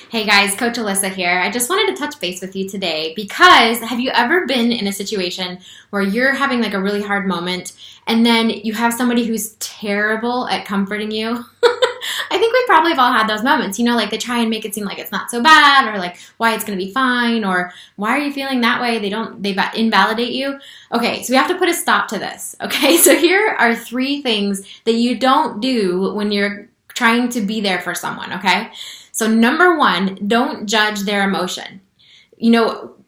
Hey guys, Coach Alyssa here. I just wanted to touch base with you today because have you ever been in a situation where you're having like a really hard moment and then you have somebody who's terrible at comforting you? I think we probably have all had those moments, like they try and make it seem like it's not so bad or like why it's going to be fine or why are you feeling that way? They invalidate you. Okay, so we have to put a stop to this. Okay, so here are 3 things that you don't do when you're trying to be there for someone, okay? So number 1, don't judge their emotion.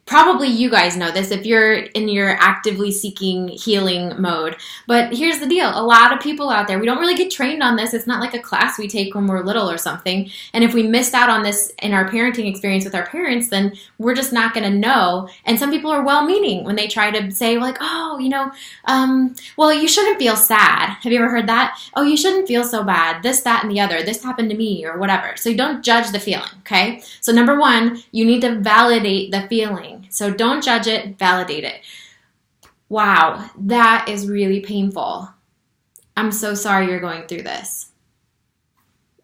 Probably you guys know this if you're in your actively seeking healing mode. But here's the deal. A lot of people out there, we don't really get trained on this. It's not like a class we take when we're little or something. And if we missed out on this in our parenting experience with our parents, then we're just not going to know. And some people are well-meaning when they try to say like, well, you shouldn't feel sad. Have you ever heard that? Oh, you shouldn't feel so bad. This, that, and the other. This happened to me or whatever. So you don't judge the feeling, okay? So number 1, you need to validate the feeling. So don't judge it, validate it. Wow, that is really painful. I'm so sorry you're going through this.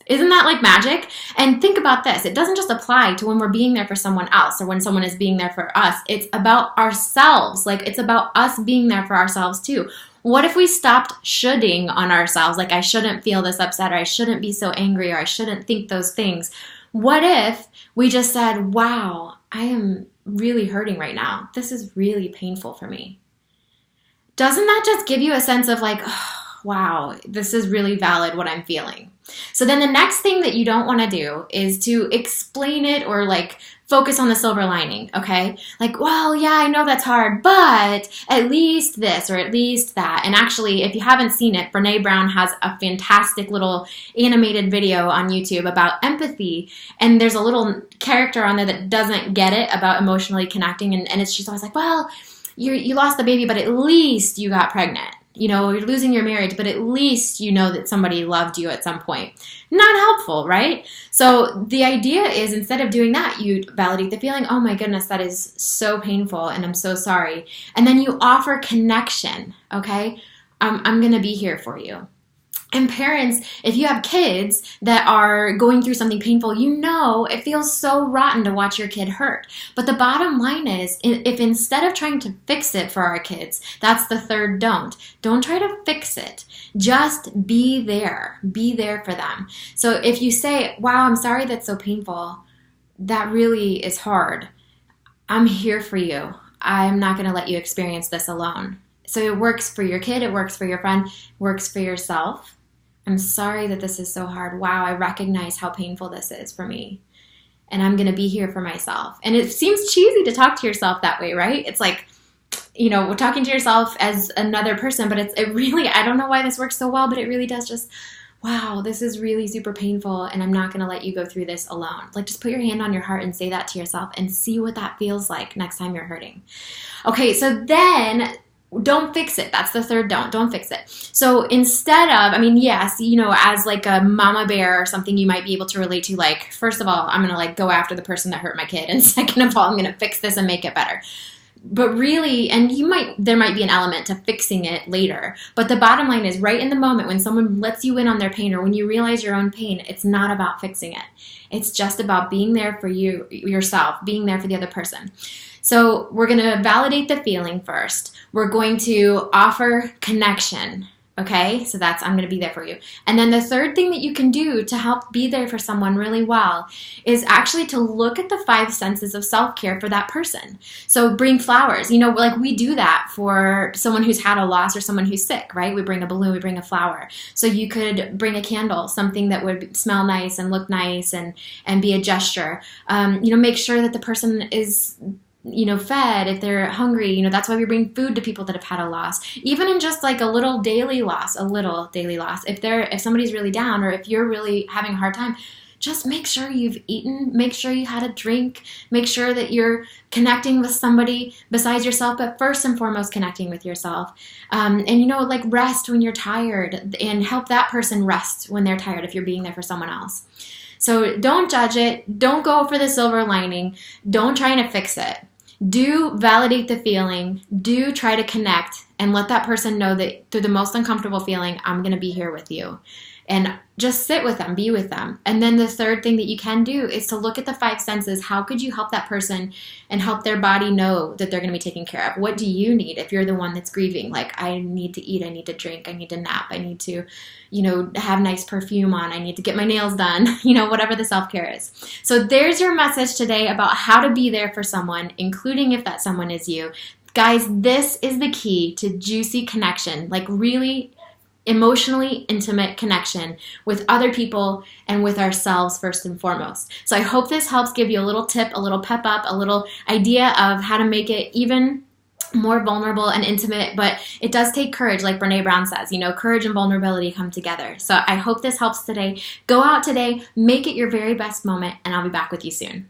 Isn't that like magic? And think about this. It doesn't just apply to when we're being there for someone else or when someone is being there for us. It's about ourselves. Like it's about us being there for ourselves too. What if we stopped shoulding on ourselves? Like I shouldn't feel this upset or I shouldn't be so angry or I shouldn't think those things. What if we just said, wow, I am really hurting right now. This is really painful for me. Doesn't that just give you a sense of like, oh, wow, this is really valid what I'm feeling? So then the next thing that you don't want to do is to explain it or like focus on the silver lining, okay? Like, well, yeah, I know that's hard, but at least this or at least that. And actually, if you haven't seen it, Brene Brown has a fantastic little animated video on YouTube about empathy. And there's a little character on there that doesn't get it about emotionally connecting. And she's always like, well, you lost the baby, but at least you got pregnant. You're losing your marriage, but at least you know that somebody loved you at some point. Not helpful, right? So the idea is instead of doing that, you validate the feeling, oh my goodness, that is so painful and I'm so sorry. And then you offer connection, okay? I'm going to be here for you. And parents, if you have kids that are going through something painful, it feels so rotten to watch your kid hurt. But the bottom line is, if instead of trying to fix it for our kids, that's the third don't try to fix it. Just be there. Be there for them. So if you say, wow, I'm sorry that's so painful, that really is hard. I'm here for you. I'm not going to let you experience this alone. So it works for your kid, it works for your friend, it works for yourself. I'm sorry that this is so hard. Wow, I recognize how painful this is for me. And I'm going to be here for myself. And it seems cheesy to talk to yourself that way, right? It's like, we're talking to yourself as another person, but it really, I don't know why this works so well, but it really does just, wow, this is really super painful and I'm not going to let you go through this alone. Like just put your hand on your heart and say that to yourself and see what that feels like next time you're hurting. Okay, so then don't fix it. That's the third don't fix it. So instead of, yes, as like a mama bear or something you might be able to relate to, like, first of all, I'm going to like go after the person that hurt my kid. And second of all, I'm going to fix this and make it better. But really, and there might be an element to fixing it later. But the bottom line is right in the moment when someone lets you in on their pain or when you realize your own pain, it's not about fixing it. It's just about being there for you, yourself, being there for the other person. So we're going to validate the feeling first. We're going to offer connection. Okay, so that's, I'm going to be there for you. And then the third thing that you can do to help be there for someone really well is actually to look at the 5 senses of self-care for that person. So bring flowers, like we do that for someone who's had a loss or someone who's sick, right? We bring a balloon, we bring a flower. So you could bring a candle, something that would smell nice and look nice and be a gesture. Make sure that the person is fed, if they're hungry, that's why we bring food to people that have had a loss. Even in just like a little daily loss. If somebody's really down or if you're really having a hard time, just make sure you've eaten, make sure you had a drink, make sure that you're connecting with somebody besides yourself, but first and foremost, connecting with yourself. Like rest when you're tired and help that person rest when they're tired if you're being there for someone else. So don't judge it. Don't go for the silver lining. Don't try to fix it. Do validate the feeling. Do try to connect and let that person know that through the most uncomfortable feeling, I'm going to be here with you. and just sit with them, be with them. And then the third thing that you can do is to look at the five senses. How could you help that person and help their body know that they're going to be taken care of? What do you need if you're the one that's grieving? Like, I need to eat, I need to drink, I need to nap, I need to, have nice perfume on, I need to get my nails done, whatever the self-care is. So there's your message today about how to be there for someone, including if that someone is you. Guys, this is the key to juicy connection, like really emotionally intimate connection with other people and with ourselves first and foremost. So I hope this helps give you a little tip, a little pep up, a little idea of how to make it even more vulnerable and intimate, but it does take courage, like Brene Brown says, courage and vulnerability come together. So I hope this helps today. Go out today, make it your very best moment, and I'll be back with you soon.